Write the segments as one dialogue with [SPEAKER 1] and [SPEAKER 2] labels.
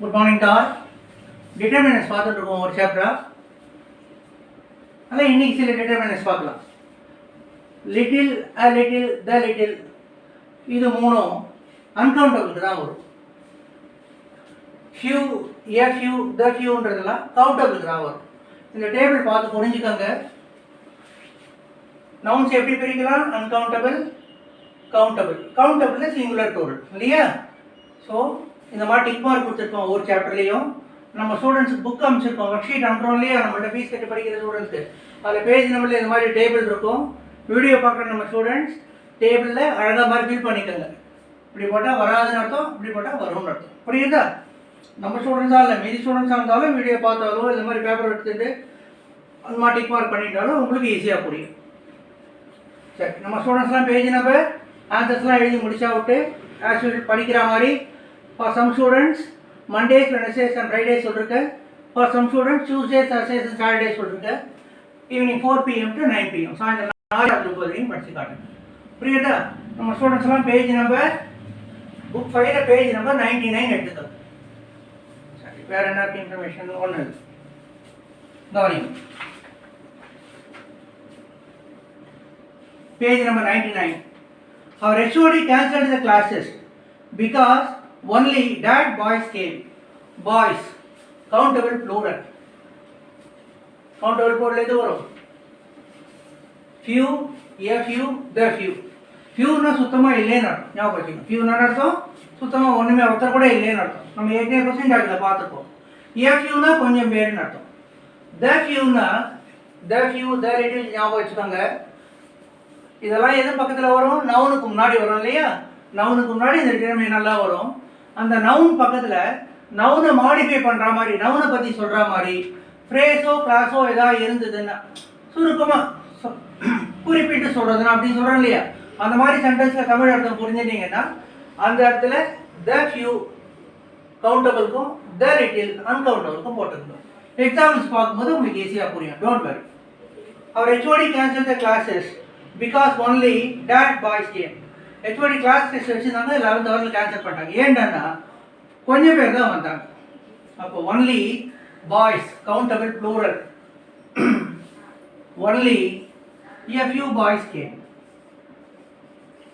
[SPEAKER 1] Good morning to all. Determinants பார்த்துட்டு இருக்கோம் ஒரு சாப்டரா. அதான் இன்னைக்கு சில டிட்டர்மினன்ட்ஸ் பார்க்கலாம். Little, a little, the little, இது மூணும் அன்கவுண்டபிளுக்கு தான் வரும். ஃபியூ, எ ஃபியூ, த ஃபியூன்றதெல்லாம் கவுண்டபிளுக்கு தான் வரும். இந்த டேபிள் பார்த்து புரிஞ்சுக்கோங்க. நவுன்ஸ் எப்படி பிரிக்கலாம்? Uncountable, countable. Countable singular Doral இல்லையா? ஸோ இந்த மாதிரி டிக் மார்க் கொடுத்துருக்கோம் ஒவ்வொரு சாப்டர்லேயும். நம்ம ஸ்டூடெண்ட்ஸுக்கு புக் அமைச்சிருக்கோம், ஒர்க் ஷீட் அனுப்புறோம் இல்லையா? நம்மள்ட்ட ஃபீஸ் கட்டி படிக்கிற ஸ்டூடெண்ட்ஸுக்கு அதில் பேஜ் நம்பரில் இந்த மாதிரி டேபிள் இருக்கும். வீடியோ பார்க்குற நம்ம ஸ்டூடெண்ட்ஸ் டேபிளில் அழகாக மாதிரி ஃபில் பண்ணிக்கோங்க. இப்படி போட்டால் வராதுன்னு அர்த்தம், இப்படி போட்டால் வரும்னு அர்த்தம். புரியுதா? நம்ம ஸ்டூடெண்ட்ஸாக இல்லை, மீதி ஸ்டூடெண்ட்ஸாக இருந்தாலும் வீடியோ பார்த்தாலோ இந்த மாதிரி பேப்பர் எடுத்துகிட்டு அந்த மாதிரி டிக் மார்க் பண்ணிட்டாலும் உங்களுக்கு ஈஸியாக புரியும். சரி, நம்ம ஸ்டூடெண்ட்ஸ்லாம் பேஜ் நம்பர் ஆன்சர்ஸ்லாம் எழுதி முடிச்சா விட்டு ஆஸ் யூஷுவல் படிக்கிற மாதிரி. For some students Mondays, Wednesdays and Fridays சொல்லிருக்கேன். For some students Tuesdays, Thursdays and Saturdays சொல்லிருக்கேன். ஈவினிங் 4 PM to 9 PM சாயந்தரம் 4 வரையும் படிச்சு காட்டுங்க. புரியுதா? நம்ம ஸ்டூடெண்ட்ஸ்லாம் பேஜ் நம்பர் புக் ஃபைலில் பேஜ் நம்பர் 99 எடுத்துக்கோங்க. சரி, வேறு என்ன இன்ஃபர்மேஷன் ஒன்று கவனிங்க. Page number 99. Our HOD cancelled the classes because only that boys came. Boys countable plural. Countable plural எது வரும்? Few, a few, the few. Fewனா சுத்தமாக இல்லைன்னு அர்த்தம். ஞாபகம் வச்சுக்கணும். ஃபியூனா அர்த்தம் சுத்தமாக ஒன்றுமே ஒருத்தர் கூட இல்லைன்னு அர்த்தம். நம்ம ஏற்கனவே கொஸ்டின் டாக்கில் பார்த்துருக்கோம். a fewனா கொஞ்சம் பேருன்னு அர்த்தம். the fewனா the few, the little ஞாபகம் வச்சுக்கோங்க. இதெல்லாம் எது பக்கத்தில் வரும்? நவுனுக்கு முன்னாடி வரும் இல்லையா? நவுனுக்கு முன்னாடி இந்த டிட்டர்மினன்ட் நல்லா வரும். அந்த நவுன் பக்கத்தில் நவுனை மாடிஃபை பண்ணுற மாதிரி, நவுனை பற்றி சொல்கிற மாதிரி ஃப்ரேஸோ கிளாஸோ ஏதாவது இருந்ததுன்னா சுருக்கமாக குறிப்பிட்டு சொல்கிறதுன்னா அப்படின்னு சொல்கிறோம் இல்லையா? அந்த மாதிரி சென்டென்ஸில் தமிழ் அர்த்தம் புரிஞ்சுட்டீங்கன்னா அந்த இடத்துல த ஃபியூ கவுண்டபிளுக்கும் த லிட்டில் அன்கவுண்டபிளுக்கும் போட்டுருக்கோம். எக்ஸாம்பிள்ஸ் பார்க்கும்போது உங்களுக்கு ஈஸியாக புரியும். Don't worry. அவர் HOD cancelled the classes because only that boys came. HOD class test வச்சுருந்தாங்க, 11th ஹவரில் கேன்சல் பண்ணிட்டாங்க. ஏன்டான்னா கொஞ்சம் பேர் தான் வந்தாங்க. அப்போ only boys countable plural, only a few boys came.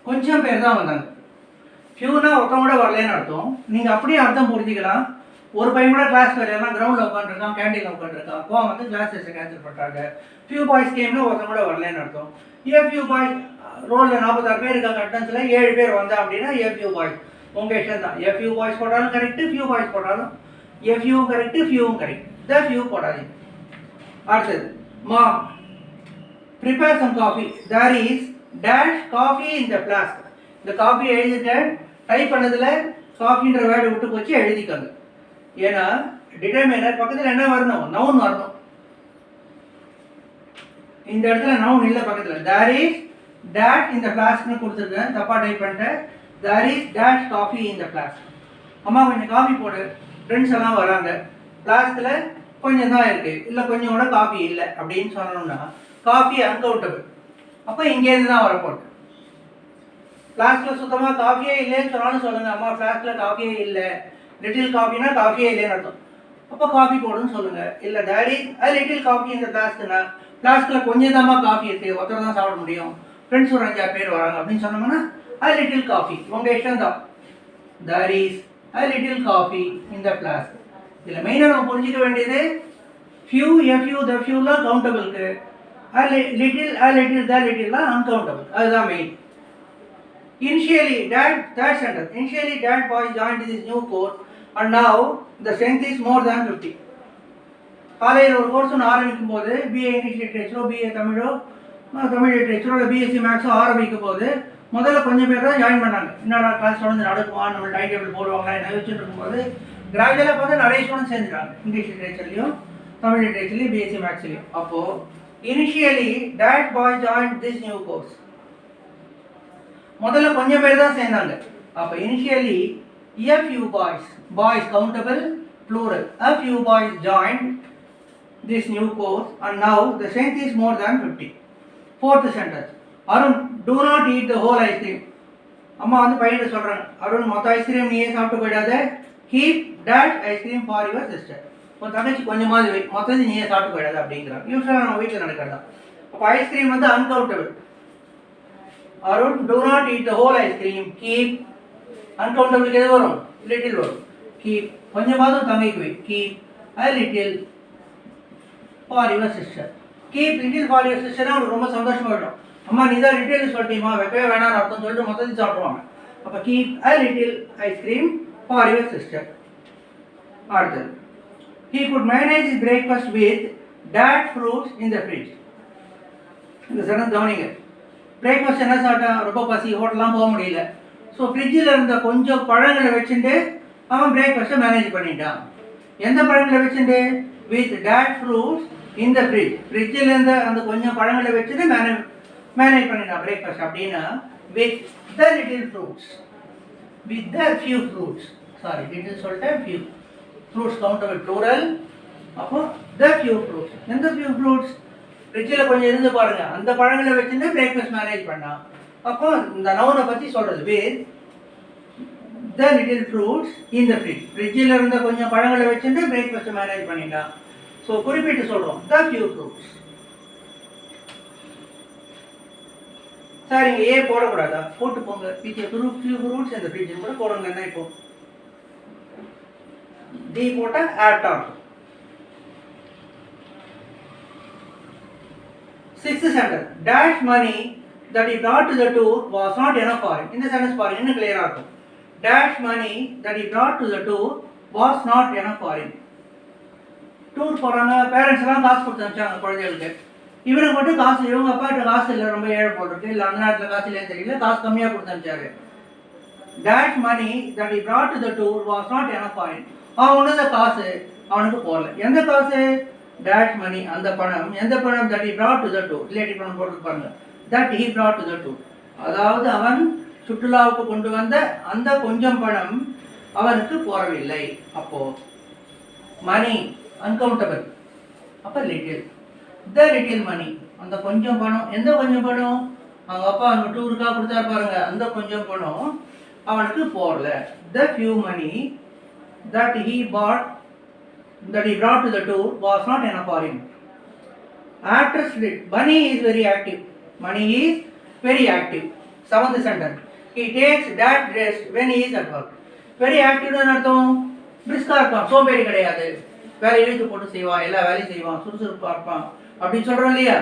[SPEAKER 1] கொஞ்சம் பேர் தான் வந்தாங்க. ஃபியூனா ஒருத்தவங்க கூட வரலன்னு அர்த்தம். நீங்கள் அப்படியே அர்த்தம் புரிஞ்சுக்கலாம். ஒரு பையன் கூட கிளாஸ் வரலாம், கிரவுண்டில் உட்காந்துருக்கான், கேண்டீனில் உட்காந்துருக்கான், அப்போ வந்து கிளாஸ் டெஸ்ட்டை கேன்சல் பண்ணிட்டாங்க. ஃபியூ பாய்ஸ் கேம்னா ஒருத்தவங்க கூட வரலன்னு அர்த்தம். a few boys ரோலில் 46 பேர் இருக்காங்க, அட்டன்ஸில் 7 பேர் வந்தா அப்படின்னா a few boys. உங்கள் இஷ்டம் தான். a few boys போட்டாலும் கரெக்டு, few boys போட்டாலும் a few கரெக்டு, ஃபியூவும் கரெக்ட். the few போடாதீங்க. அடுத்தது mom prepare some coffee. there is dash coffee in the flask. இந்த காஃபி எழுதிட்டேன், டைப் பண்ணதில் காஃபின்ற வேர்டு விட்டு போச்சு, எழுதிக்கோங்க. ஏன்னா டிட்டர்மினர் பக்கத்தில் என்ன வரணும்? நவுன் வரணும். இந்த இடத்துல நவுன் இல்லை பக்கத்தில். there is dash in the flaskன்னு கொடுத்துருக்கேன், தப்பாக டைப் பண்ணிட்டேன். there is dash coffee in the flask. அம்மா கொஞ்சம் காஃபி போடு, ஃப்ரெண்ட்ஸ் எல்லாம் வராங்க, ஃப்ளாஸ்கில் கொஞ்சம் தான் இருக்குது, இல்லை கொஞ்சம் கூட காஃபி இல்லை அப்படின்னு சொன்னோம்னா காஃபி அன்கவுண்டபிள். அப்போ இங்கேருந்து தான் வரப்போகுது. ஃப்ளாஸ்கில் சுத்தமாக காஃபியே இல்லைன்னு சொன்னாலும் சொல்லுங்கள், அம்மா ஃப்ளாஸ்கில் காஃபியே இல்லை, லிட்டில் காஃபினா காஃபியே இல்லைன்னு அர்த்தம். அப்போ காஃபி போடுன்னு சொல்லுங்கள். இல்லை there is a little coffee in the flaskனா ஃப்ளாஸ்கில் கொஞ்சம் தான்மா காஃபி இருக்குது, ஒருத்தர் தான் சாப்பிட முடியும், ஃப்ரெண்ட்ஸ் ஒரு 5-6 பேர் வராங்க அப்படின்னு சொன்னோம்னா a little coffee. உங்கள் இஷ்டம் தான். there is a little coffee in the flask. இதில் மெயினாக நம்ம புரிஞ்சிக்க வேண்டியது few, a few, the fewலாம் கவுண்டபிளுக்கு, a little, the littleலாம் அன்கவுண்டபிள். அதுதான் main. Initially, third sentence. Initially, that boy joined this new course, and now the strength is more than 50. காலையில் ஒரு கோர்ஸ் ஒன்று ஆரம்பிக்கும் போது பிஏ இங்கிலீஷ் லிட்ரேச்சரோ, பிஏ தமிழோ, தமிழ் லிட்ரேச்சரோ, இல்லை பிஎஸ்சி மேக்ஸோ ஆரம்பிக்கும் போது முதல்ல கொஞ்சம் பேர் தான் ஜாயின் பண்ணாங்க. என்னடா கிளாஸ் தொடர்ந்து நடக்குமா, நம்ம டைம் டேபிள் போடுவாங்களா என்ன யோசிச்சுட்டு இருக்கும்போது கிராஜுவலாக பார்த்தா நிறைய ஸ்டூடெண்ட்ஸ் சேர்ந்துட்டாங்க, இங்கிலீஷ் லிட்ரேச்சர்லையும் தமிழ் லிட்ரேச்சர்லையும் பிஎஸ்சி மேக்ஸ்லையும். அப்போது initially date bye join this new course, முதல்ல கொஞ்சம் பேர் தான் சேர்ந்தாங்க. அப்போ initially a few boys, boys countable plural, a few boys joined this new course, and now the strength is more than 50. Fourth sentence. Arun, do not eat the whole ice cream. அம்மா வந்து பையன்கிட்ட சொல்கிறாங்க, அருண் மொத்த ice cream நீயே சாப்பிட்டு போயிடாத, keep dash ice cream for your sister. உன் தங்கச்சி கொஞ்சமாவது வை, மொத்தத்தை நீயே சாப்பிட்டு போயிடாது அப்படிங்கிறாங்க. யூஸ்வலாக நம்ம வீட்டில் நடக்கிறதா. அப்போ ஐஸ்கிரீம் வந்து uncountable. Arun do not eat the whole ice cream. Keep அன்கவுண்டபிளுக்கு எது வரும்? லிட்டில் வரும். கீப் கொஞ்சமாவது தங்கைக்கு வை. Keep a little for your sister. Keep little for your sister. அவங்களுக்கு ரொம்ப சந்தோஷமா இருக்கும். அம்மா நீ தான் லிட்டில் சொல்லிட்டீமா, வைக்கவே வேணாம் அர்த்தம் சொல்லிட்டு மொத்தத்தையும் சாப்பிடுவாங்க. அப்போ keep a little ice cream for your sister. அடுத்தது, he could manage his breakfast with that fruits in the fridge. இந்த சடன் கவனிங்க. பிரேக்ஃபாஸ்ட் என்ன சாப்பிட்டா, ரொம்ப பசி, ஹோட்டல்லாம் போக முடியல. ஸோ ஃப்ரிட்ஜில் இருந்த கொஞ்சம் பழங்களை வச்சுட்டு அவன் பிரேக்ஃபாஸ்ட்டை மேனேஜ் பண்ணிட்டான். எந்த பழங்களை வச்சுட்டு? With date fruits in the fridge. ஃப்ரிட்ஜில் இருந்த அந்த கொஞ்சம் பழங்களை வச்சுட்டு மேனேஜ் பண்ணிட்டான் பிரேக்ஃபாஸ்ட். அப்படின்னா with the little fruits, with the few fruits, sorry little சொல்லிட்டு ஃபியூ ஃப்ரூட்ஸ் கவுண்டபிள் ப்ளூரல். அப்போ த ஃபியூ ஃப்ரூட்ஸ். எந்த ஃபியூ ஃப்ரூட்ஸ்? ஃப்ரிட்ஜில் கொஞ்சம் இருந்து பாருங்க, அந்த பழங்களை வச்சுட்டு பிரேக்ஃபாஸ்ட் மேனேஜ் பண்ணான். அப்போ இந்த நவுனை பற்றி சொல்கிறது with the little fruits in the fridge. ஃப்ரிட்ஜில் இருந்த கொஞ்சம் பழங்களை வச்சுட்டு பிரேக்ஃபாஸ்ட் மேனேஜ் பண்ணிட்டான். ஸோ குறிப்பிட்டு சொல்கிறோம் the few fruits. சார் இங்கே ஏ போடக்கூடாதா? போட்டு போங்க. With few fruits in the fridge கூட போடுங்க. என்ன இப்போ டி போட்டால் ஆட் ஆகும். 6th sentence, dash money that he brought to the tour was not enough for him. இந்த சென்டென்ஸ் பாருங்க, இன்னும் கிளியரா இருக்கும். Dash money that he brought to the tour was not enough for him. Tour போகிறாங்க, parents எல்லாம் காசு கொடுத்து அனுப்பிச்சாங்க குழந்தைகளுக்கு. இவனுக்கு மட்டும் காசு, இவங்க அப்பாட்ட காசு இல்லை, ரொம்ப ஏழை போட்டுருக்கு, இல்லை அந்த நேரத்தில் காசு இல்லைன்னு தெரியல, காசு கம்மியாக கொடுத்து அனுப்பிச்சாரு. Dash money that he brought to the tour was not enough for him. அவனோட காசு அவனுக்கு போகல. எந்த காசு? dash money, அந்த பணம். எந்த பணம்? that he brought to the tour. Relative பணம் போட்டுருப்பாங்க. that he brought to the tour, அதாவது அவன் சுற்றுலாவுக்கு கொண்டு வந்த அந்த கொஞ்சம் பணம் அவனுக்கு போறவில்லை. அப்போ மணி அன்கவுண்டபிள், அப்போ லிட்டில். த லிட்டில் மணி, அந்த கொஞ்சம் பணம். எந்த கொஞ்சம் பணம்? அவங்க அப்பா அவங்க டூருக்காக கொடுத்தா பாருங்க, அந்த கொஞ்சம் பணம் அவனுக்கு போகல. The few money that he brought to the tour was not enough for him. Actress did. Bunny is very active. Bunny is very active. 7th sentence, he takes that rest when he is at work. Very active னு அர்த்தம் பிரிஸ்கா இருப்பான், சோம்பேறி கிடையாது, வேலை இழுத்து போட்டு செய்வான், எல்லா வேலையும் செய்வான், சுறுசுறுப்பாக இருப்பான் அப்படின்னு சொல்கிறோம் இல்லையா.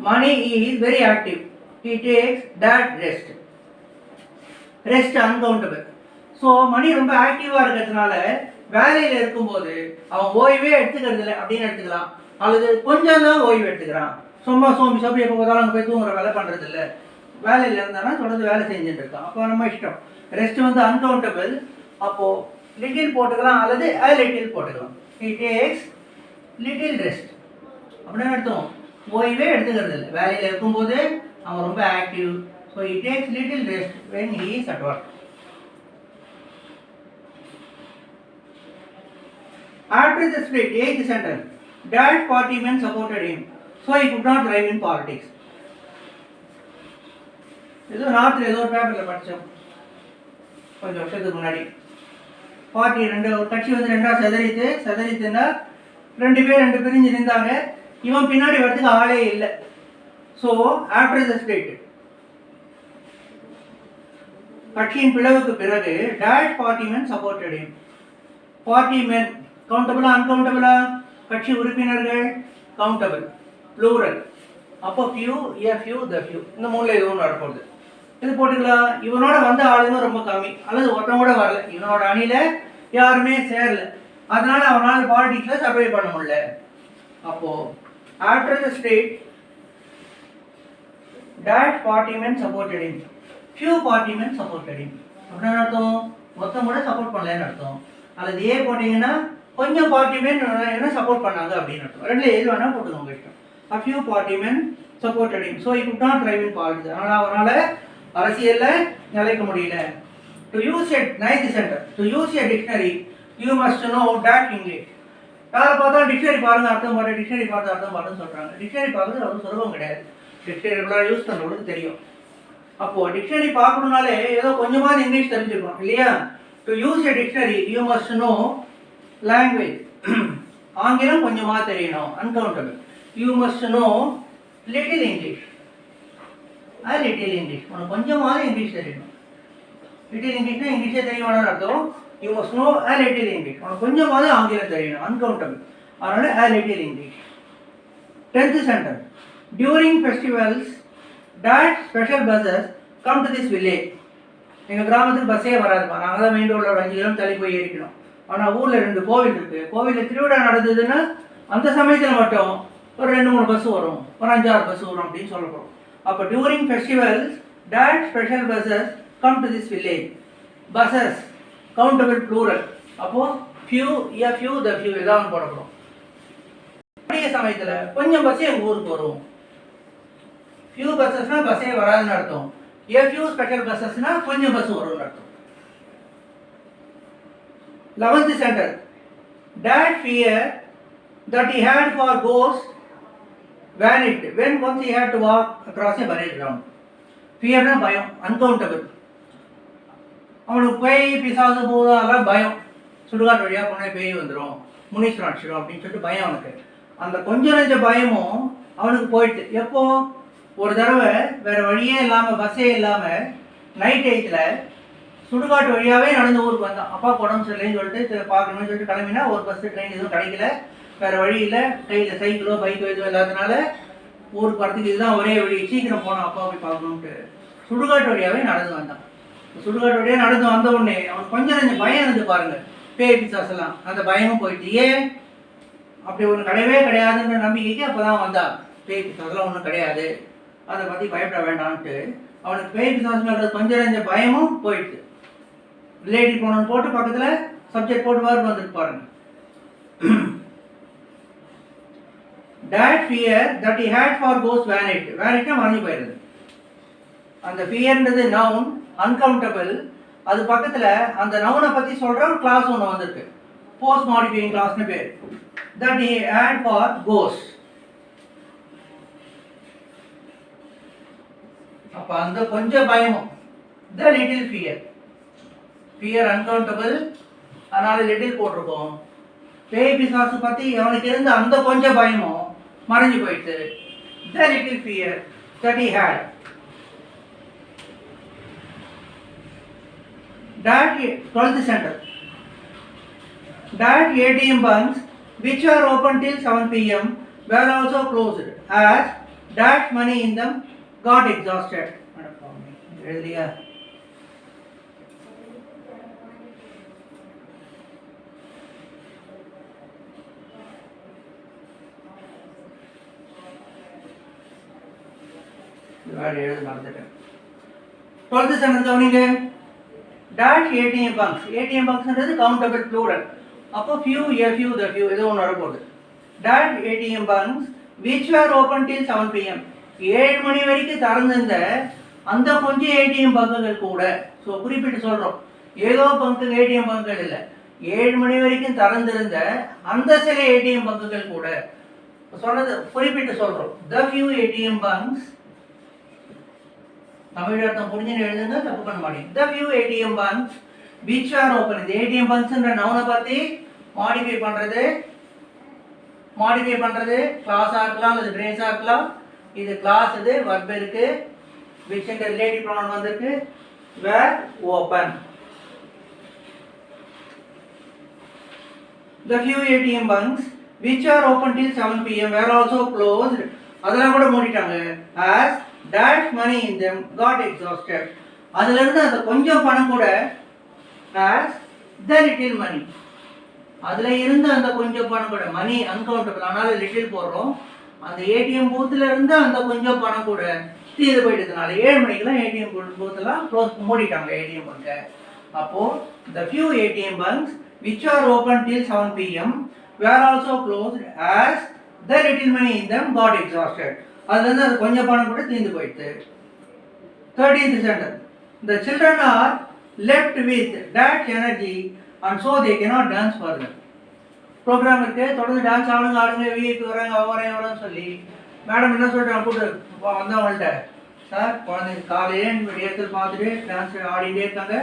[SPEAKER 1] Mani is very active. he takes that rest. Rest uncountable. So Mani ரொம்ப ஆக்டிவாக இருக்கிறதுனால வேலையில் இருக்கும்போது அவன் ஓய்வே எடுத்துக்கிறது இல்லை அப்படின்னு எடுத்துக்கலாம், அல்லது கொஞ்சம் தான் ஓய்வு எடுத்துக்கிறான். சும்மா சோம்பி எப்போ போதாலும் அங்கே போய் தூங்குற வேலை பண்ணுறது இல்லை, வேலையில் இருந்தானா தொடர்ந்து வேலை செஞ்சுட்டு இருக்கான். அப்போ நம்ம இஷ்டம். ரெஸ்ட் வந்து அன்கவுண்டபிள். அப்போது லிட்டில் போட்டுக்கலாம் அல்லது அ லிட்டில் போட்டுக்கலாம். he takes little rest அப்படின்னு அர்த்தம். ஓய்வே எடுத்துக்கிறது இல்லை, வேலையில் இருக்கும்போது அவன் ரொம்ப active. So he takes little rest when he is at work. After the split, 8th sentence, Dad party men supported him, so he could not drive in politics. ஏதோ நாட்டில் ஏதோ ஒரு பேப்பரில் படித்தோம் கொஞ்சம் வருஷத்துக்கு முன்னாடி. பார்ட்டி ஒரு கட்சி வந்து ரெண்டாக செதறித்துன்னா 2 பேர் 2 பிரிஞ்சு நின்றாங்க. இவன் பின்னாடி வரதுக்கு ஆளே இல்லை. ஸோ ஆஃப்டர் த ஸ்பிளிட், கட்சியின் பிளவுக்கு பிறகு டேட் பார்ட்டி மென் சப்போர்ட்டட் ஹிம். பார்ட்டி மென் கவுண்டபிளா அன்கவுண்டபிளா? கட்சி உறுப்பினர்கள் கவுண்டபிள் ப்ளூரல். அப்போ few, a few, the few, இந்த 3ல் எதுவும் வரப்போகுது. இது போட்டுக்கலாம். இவனோட வந்த ஆளுங்க ரொம்ப கம்மி, அல்லது ஒருத்தன் கூட வரல, இவனோட அணியில் யாருமே சேரல, அதனால அவனால் பாலிடிக்ஸில் சர்வை பண்ண முடியல. அப்போது after the state date party men supported him, few party men supported him அப்படின்னு அர்த்தம். மொத்தம் கூட சப்போர்ட் பண்ணலன்னு அர்த்தம். அல்லது ஏ போட்டிங்கன்னா கொஞ்சம் பார்ட்டி மென் என்ன சப்போர்ட் பண்ணாங்க அப்படின்னு அர்த்தம். 2ல் எது வேணால் போட்டுக்கோங்க இஷ்டம். a few party men supported him, so he could not drive in politics. ஆனால் அவனால் அரசியலில் நிலைக்க முடியல. To use a 9th sentence, to use a dictionary, you must know that English. யாரை பார்த்தாலும் டிக்ஷனரி பாருங்க அர்த்தம் பாரு, டிக்ஷனரி பார்த்து அர்த்தம் பாருன்னு சொல்கிறாங்க. டிக்ஷனரி பார்க்குறது அவ்வளோ சுலபம் கிடையாது, டிக்ஷனரி ரெகுலராக யூஸ் பண்ணுறவங்களுக்கு தெரியும். அப்போது டிக்ஷனரி பார்க்கணுனாலே ஏதோ கொஞ்சமாக இங்கிலீஷ் தெரிஞ்சுக்கணும் இல்லையா. To use a dictionary you must know language. ஆங்கிலம் கொஞ்சமாக தெரியணும். Uncountable. You must know little English. Little English, உனக்கு கொஞ்சமாவது இங்கிலீஷ் தெரியணும். லிட்டில் இங்கிலீஷ்னா இங்கிலீஷே தெரியணும்னு அர்த்தம். You must know little English, உனக்கு கொஞ்சமாவது ஆங்கிலம் தெரியணும். அன்கவுண்டபிள், அதனால little English. 10th sentence. During festivals, that special buses come to this village. எங்கள் கிராமத்துக்கு பஸ்ஸே வராதுப்பா, நாங்கள் தான் மெயின் ரோடில் ஒரு 5 கிலோமீட்டர் தள்ளி போய் ஏறிக்கணும். ஆனால் ஊரில் 2 கோவில் இருக்குது. கோவிலில் திருவிழா நடந்ததுன்னா அந்த சமயத்தில் மட்டும் ஒரு 2-3 பஸ் வரும், ஒரு 5-6 பஸ் வரும் அப்படின்னு சொல்ல போகிறோம். அப்போ during festivals that special buses come to this village. buses countable plural. அப்போது few, a few, the few இதான் போட போகிறோம். அப்படியே சமயத்தில் கொஞ்சம் பஸ்ஸே எங்கள் ஊருக்கு வரும். ஃபியூ பஸ்ஸஸ்னால் பஸ்ஸே வராதுன்னு அர்த்தம். a few special bussesனால் கொஞ்சம் பஸ் வரும்னு அர்த்தம். 11th sentence. That fear that he had for ghosts vanished when once he had to walk across a buried ground. ஃபியர்னா பயம், அன்கவுண்டபிள். அவனுக்கு பேய் பிசாசு போதெல்லாம் பயம். சுடுகாட்டு வழியாக போனால் பேய் வந்துடும், முனீஸ்வரன் அடிச்சிடும் அப்படின்னு சொல்லிட்டு பயம் அவனுக்கு. அந்த கொஞ்சம் நெஞ்ச பயமும் அவனுக்கு போயிட்டு. எப்போ ஒரு தடவை வேறு வழியே இல்லாமல், பஸ்ஸே இல்லாமல் நைட் டயத்தில் சுடுகாட்டு வழியாகவே நடந்து ஊருக்கு வந்தான். அப்பா உடம்பு சரியில்லைன்னு சொல்லிட்டு பார்க்கணும்னு சொல்லிட்டு கிளம்பினா ஒரு பஸ்ஸு ட்ரெயின் எதுவும் கிடைக்கல. வேறு வழியில் கையில் சைக்கிளோ பைக்கோ எதுவும் இல்லாதனால ஊருக்கு வரத்துக்கு இதுதான் ஒரே வழி, சீக்கிரம் போனோம் அப்பா போய் பார்க்கணுன்ட்டு சுடுகாட்டு வழியாகவே நடந்து வந்தான். சுடுகாட்டு வழியாக நடந்து வந்த உடனே அவனுக்கு கொஞ்சம் நெஞ்ச பயம் இருந்து பாருங்கள், பேய் பிசாசெல்லாம். அந்த பயமும் போயிட்டு. ஏன் அப்படி ஒன்று கிடையவே கிடையாதுன்ற நம்பிக்கைக்கு அப்போ தான் வந்தான். பேய் பிசாசெல்லாம் ஒன்றும் கிடையாது, அதை பற்றி பயப்பட வேண்டான்ட்டு அவனுக்கு பேய் பிசாசுங்கிறது கொஞ்சம் நெஞ்ச பயமும் போயிடுது. ரிலேட்டிவ் போனோன்னு போட்டு பக்கத்தில் சப்ஜெக்ட் போட்டு வேறு வந்துட்டு பாருங்க. That fear that he had for ghosts vanished. Vanishedனா மறைஞ்சு போயிடுது. அந்த ஃபியர்ன்றது நவுன், அன்கவுண்டபிள். அது பக்கத்தில் அந்த நவுனை பற்றி சொல்கிற ஒரு கிளாஸ் ஒன்று வந்திருக்கு, போஸ்ட் மாடிஃபையிங் கிளாஸ்னு பேர். That he had for ghosts. அப்போ அந்த கொஞ்சம் பயமும், the little fear. Fear uncountable, அதனால் லிட்டில் போட்டிருக்கோம். பேய் பிசாசு பற்றி அவனுக்கு இருந்த அந்த கொஞ்சம் பயமும் மறைஞ்சு போயிட்டு. the little fear that he had. That 12th sentence. That ATM banks which are open till 7 p.m. were also closed as that money in them got exhausted. எழுதியா? எழுத மறந்துட்டேன். 12th sentence கவனிங்க. That ATM banks. ATM banksன்றது countable plural. அப்போ few, a few, the few ஏதோ ஒன்று வரப்போகுது. That ATM banks which were open till 7 p.m. 7 மணி வரைக்கும் திறந்திருந்த அந்த கொஞ்சம் ஏடிஎம் பங்குகள் கூட. ஸோ குறிப்பிட்டு சொல்கிறோம், ஏதோ பங்கு ஏடிஎம் பங்குகள் இல்லை, 7 மணி வரைக்கும் திறந்திருந்த அந்த சில ஏடிஎம் பங்குகள் கூட. சொன்னது குறிப்பிட்டு சொல்கிறோம். the few ATM banks, Tamil அர்த்தம் புரிஞ்சுன்னு எழுதுங்க, தப்பு பண்ண மாட்டேங்க. the few ATM banks which are open. இந்த ஏடிஎம் பங்க்ஸ்ன்ற நவுனை பற்றி மாடிஃபை பண்ணுறது கிளாஸாக இருக்கலாம், இது பிரேஸாக இருக்கலாம். இது கிளாஸ், இது வர்ப் இருக்கு, which என்ற ரிலேட்டிவ் ப்ரொனவுன் வந்திருக்கு, were open. the few ATM banks which are open till 7 p.m. were also closed. அதெல்லாம் கூட மூடிட்டாங்க. as that money in them got exhausted. அதுல இருந்து அந்த கொஞ்சம் பணம் கூட as the little money. அதுல இருந்து அந்த கொஞ்சம் பணம் கூட, மணி அன்கவுண்டபிள், அதனால லிட்டில் போடுறோம். அந்த ஏடிஎம் பூத்துல இருந்து அந்த கொஞ்சம் பணம் கூட தீர்ந்து போயிட்டதுனால 7 மணிக்கெல்லாம் ஏடிஎம் பூத்தெல்லாம் க்ளோஸ் மூடிட்டாங்க ஏடிஎம் பங்கை. அப்போ the few ATM banks which are open till 7 p.m. were also closed as the little money in them got exhausted. அதுல இருந்து அது கொஞ்சம் பணம் கூட தீர்ந்து போயிடுது. 13th sentence. The children are left with that energy and so they cannot dance further. Program இருக்கு, தொடர்ந்து டான்ஸ் ஆடுங்க வீட்டுக்கு வராங்க வரேன் சொல்லி மேடம் என்ன சொல்லிட்டாங்க, கூட்டு வந்தவங்கள்ட்ட, சார் குழந்தைங்க காலையிலே இடத்துல பார்த்துட்டு டான்ஸ் ஆடிகிட்டே இருக்காங்க,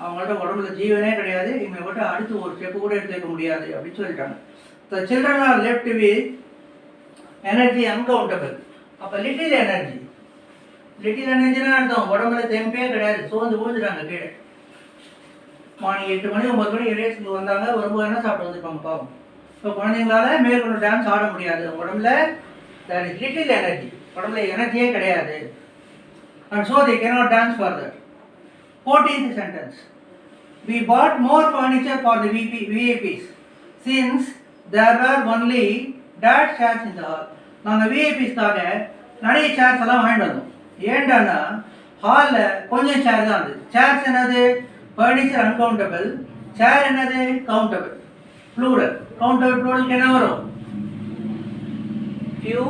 [SPEAKER 1] அவங்கள்ட்ட உடம்புல ஜீவனே கிடையாது, இவங்களை விட்டு அடுத்து ஒரு ஸ்டெப்பு கூட எடுத்து வைக்க முடியாது அப்படின்னு சொல்லிட்டாங்க. The children are left with energy uncountable. அப்போ லிட்டில் எனர்ஜினா அர்த்தம் உடம்புல தெம்பே கிடையாது, சோர்ந்து போந்துட்டாங்க கீழே. மார்னிங் 8 மணி 9 மணி ரேஸ்க்கு வந்தாங்க, வரும்போது என்ன சாப்பிட்டு வந்துருப்பாங்க பாவம். இப்போ குழந்தைங்களால மேற்கொண்டு டான்ஸ் ஆட முடியாது, உடம்புல லிட்டில் எனர்ஜி, உடம்புல எனர்ஜியே கிடையாது. And so they cannot dance further. 14th sentence. We bought more furniture for the VIPs since there were only that chairs in the hall. நாங்கள் விஐபிஸ்க்காக நிறைய சேர்ஸ் எல்லாம் வாங்கிட்டு வந்தோம். ஏன்டானா ஹாலில் கொஞ்சம் சேர் தான் இருந்தது. சேர்ஸ் என்னது? ஃபர்னிச்சர் அன்கவுண்டபிள், சேர் என்னது? Countable, plural. கவுண்டபிள் ப்ளூரலுக்கு என்ன வரும்? few,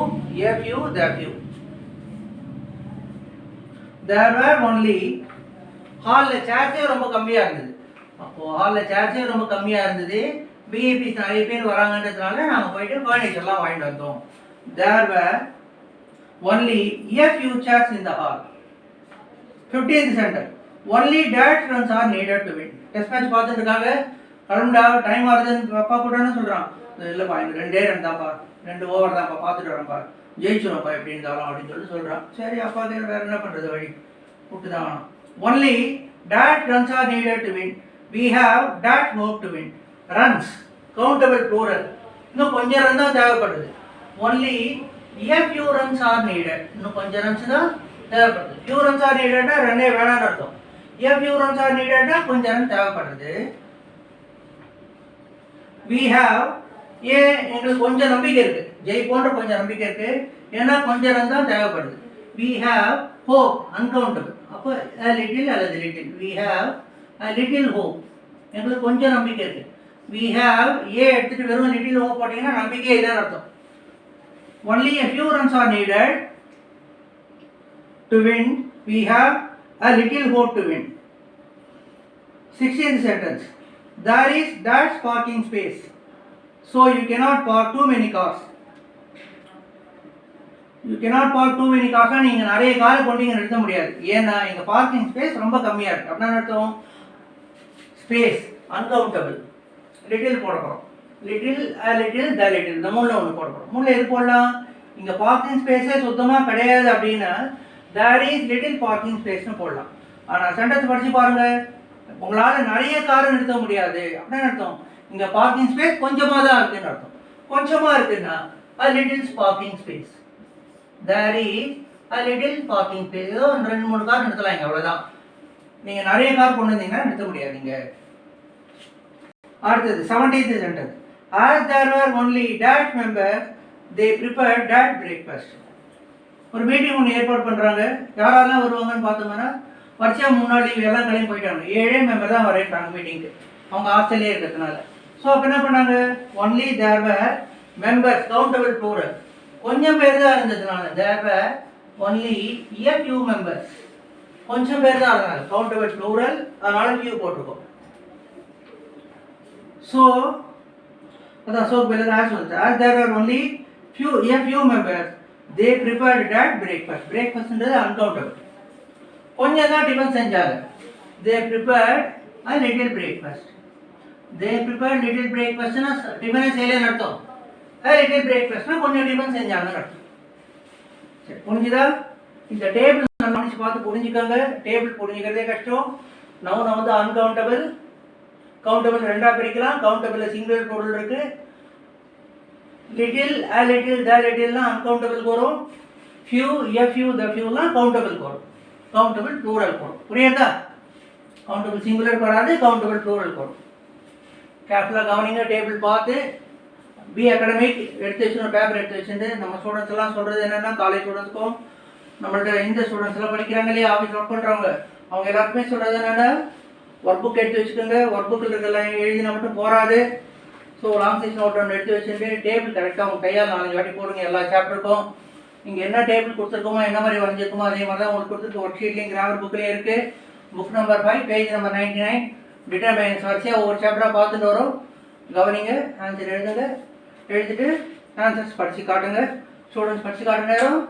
[SPEAKER 1] a few, the few. There were only, ஹாலில் சேர்ஸே ரொம்ப கம்மியாக இருந்தது. அப்போது ஹாலில் சேர்ஸே ரொம்ப கம்மியாக இருந்தது, விஐபிஸ் நிறைய பேர் வராங்கன்றதுனால நாங்கள் போயிட்டு ஃபர்னிச்சர்லாம் வாங்கிட்டு வந்தோம். There were only a few chairs in the hall. 15th sentence. Only dash runs are needed to win. Test match பார்த்துட்டுருக்காங்க, கிளம்புடா டைம் ஆகுதுன்னு அப்பா கூடன்னு சொல்கிறான். இல்லைப்பா எனக்கு 2 ரன் தான்ப்பா, 2 ஓவர் தான்ப்பா, பார்த்துட்டு வரேன்ப்பா, ஜெயிச்சிடும்ப்பா எப்படி இருந்தாலும் அப்படின்னு சொல்லிட்டு சொல்கிறான். சரி அப்பா வேறு என்ன பண்ணுறது, வழி விட்டு தான் வேணும். Only dash runs are needed to win. We have dash more to win. Runs, countable plural. இன்னும் கொஞ்சம் ரன் தான் தேவைப்படுது. Only a few runs are needed. இன்னும் கொஞ்சம் ரன்ஸ் தான் தேவைப்படுது. few runs are needed ரன்னே வேணான்னு அர்த்தம். a few runs are needed கொஞ்சம் ரன் தேவைப்படுது. We have, எங்களுக்கு கொஞ்சம் நம்பிக்கை இருக்கு, ஜெயிப்போன்ற கொஞ்சம் நம்பிக்கை இருக்கு, ஏன்னா கொஞ்சம் ரன் தான் தேவைப்படுது. We have hope, uncountable. அப்போ a little அல்லது little. We have a little hope. எங்களுக்கு கொஞ்சம் நம்பிக்கை இருக்கு. We have, எடுத்துட்டு வெறும் little hope போட்டீங்கன்னா நம்பிக்கை இல்லைன்னு அர்த்தம். Only a few runs are needed to win. We have a little hope to win. 16th sentence. There is dash parking space, so you cannot park too many cars. You cannot park too many cars. நீங்கள் நிறைய காரை கொண்டு இங்கே நிறுத்த முடியாது, ஏன்னா இங்கே parking space ரொம்ப கம்மியாக இருக்குது. அப்படின்னா அர்த்தம் ஸ்பேஸ் அன்கவுண்டபிள். லிட்டில் போட போகிறோம், லிட்டில் லிட்டில் த லிட்டில், இந்த மூணில் ஒன்று போட போகிறோம். மூணில் எது போடலாம்? இங்கே பார்க்கிங் ஸ்பேஸே சுத்தமாக கிடையாது அப்படின்னா தேர் இஸ் லிட்டில் பார்க்கிங் ஸ்பேஸ்னு போடலாம். ஆனால் சென்டென்ஸ் படித்து பாருங்கள், உங்களால் நிறைய காரை நிறுத்த முடியாது அப்படின்னு அர்த்தம். இங்கே பார்க்கிங் ஸ்பேஸ் கொஞ்சமாக தான் இருக்குன்னு அர்த்தம். கொஞ்சமாக இருக்குன்னா a little parking space. There is a little parking space. ஏதோ 2-3 கார் நிறுத்தலாம் இங்கே, அவ்வளோதான். நீங்கள் நிறைய கார் கொண்டு வந்தீங்கன்னா நிறுத்த முடியாதுங்க. அடுத்தது 17th sentence. As there were only dash members, they prepared that breakfast. ஒரு மீட்டிங் ஒன்று ஏற்பாடு பண்ணுறாங்க. யாரெல்லாம் வருவாங்கன்னு பார்த்தோம்னா வருஷம் முன்னாடி எல்லாம் கிளம்பி போயிட்டாங்க. 7 மெம்பர் தான் வரேன்ட்டாங்க மீட்டிங்க்கு, அவங்க ஆஸ்திரேலியா இருக்கிறதுனால. ஸோ அப்போ என்ன பண்ணாங்க? ஒன்லி தேர் வேர் மெம்பர்ஸ், கவுண்டபிள் ப்ளூரல், கொஞ்சம் பேர் தான் இருந்ததுனால தேர் வேர் ஒன்லி a few members, கொஞ்சம் பேர் தான் இருந்தாங்க, கவுண்டபிள் ப்ளூரல், அதனால few போட்டிருக்கோம். ஸோ அதான் ஸோ பிறகு ஆஸ் வந்து as there were only a few members, they prepared that breakfast. பிரேக்ஃபாஸ்ட்ன்றது அன்கவுண்டபிள், கொஞ்சம் தான் டிஃபன் செஞ்சாங்க. They prepared a little breakfast. They prepared little breakfastனா டிஃபனே செய்யலன்னு அர்த்தம். a little breakfastனா கொஞ்சம் டிஃபன் செஞ்சாங்கன்னு அர்த்தம். சரி, புரிஞ்சுதா? இந்த டேபிள் கவனிச்சு பார்த்து புரிஞ்சுக்கோங்க. டேபிள் புரிஞ்சுக்கிறதே கஷ்டம். நவுனை வந்து அன்கவுண்டபிள், கவுண்டபிள் ரெண்டாக பிரிக்கலாம். கவுண்டபிளில் சிங்குலர் பொருள் இருக்கு. லிட்டில், a little, the littleலாம் அன்கவுண்டபிளுக்கு வரும். few, a few, the fewலாம் கவுண்டபிளுக்கு வரும். கவுண்டபிள் ப்ளூரல் போடும். புரியுதா? கவுண்டபிள் சிங்குலர் வராது, கவுண்டபிள் ப்ளூரல் போடும். கேர்ஃபுல்லாக கவனிங்க. டேபிள் பார்த்து பி அகாடமிக் எடுத்து வச்சுருந்த பேப்பர் எடுத்து வச்சுட்டு நம்ம ஸ்டூடெண்ட்ஸ் எல்லாம் சொல்கிறது என்னென்னா, காலேஜ் ஸ்டூடெண்ட்ஸ்க்கும் நம்மள்ட்ட இந்த ஸ்டூடெண்ட்ஸ் எல்லாம் படிக்கிறாங்க இல்லையா, ஆஃபீஸ் ஒர்க் பண்ணுறவங்க, அவங்க எல்லாருக்குமே சொல்கிறது என்னென்னா, ஒர்க் புக் எடுத்து வச்சுக்கோங்க. ஒர்க் புக்கில் இருக்கலாம் எழுதினா மட்டும் போகாது. ஸோ லாங் சைஸ் நோட் ஒன்று எடுத்து வச்சுட்டு டேபிள் கரெக்டாக உங்கள் கையால் 4 வாட்டி போடுங்க எல்லா சாப்டருக்கும். இங்கே என்ன டேபிள் கொடுத்துருக்கோமோ, என்ன மாதிரி வரைஞ்சிருக்கோமோ அதே மாதிரி தான் உங்களுக்கு கொடுத்துருக்கு. ஒர்க் ஷீட்லேயும் கிராமர் புக்லேயே இருக்குது. Book number 5 page number 99 determines வரிசையாக ஒவ்வொரு சாப்டராக பார்த்துட்டு வரும். கவனிங்க, ஆன்சர் எழுதுங்க. எழுதிட்டு ஆன்சர்ஸ் படித்து காட்டுங்க. ஸ்டூடெண்ட்ஸ் படித்து காட்டுற நேரம்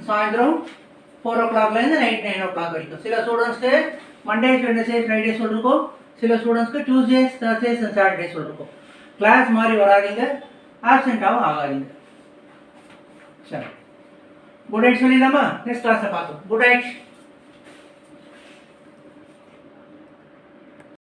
[SPEAKER 1] சாயந்தரம் 4 o'clockலேருந்து நைட் 9 o'clock வரைக்கும். சில ஸ்டூடெண்ட்ஸ்க்கு மண்டேஸ் வெட்னஸ்டே ஃப்ரைடே சொல்லிருக்கோம். சில ஸ்டூடெண்ட்ஸ்க்கு டியூஸ்டேஸ் தர்ஸ்டேஸ் அண்ட் சாட்டர்டே சொல்லிருக்கோம். கிளாஸ் மாதிரி வராதிங்க, ஆப்சென்ட்டாகவும் ஆகாதீங்க. சரி, குட் நைட் சொல்லிடலாமா? நெக்ஸ்ட் கிளாஸை பார்த்தோம். Good night.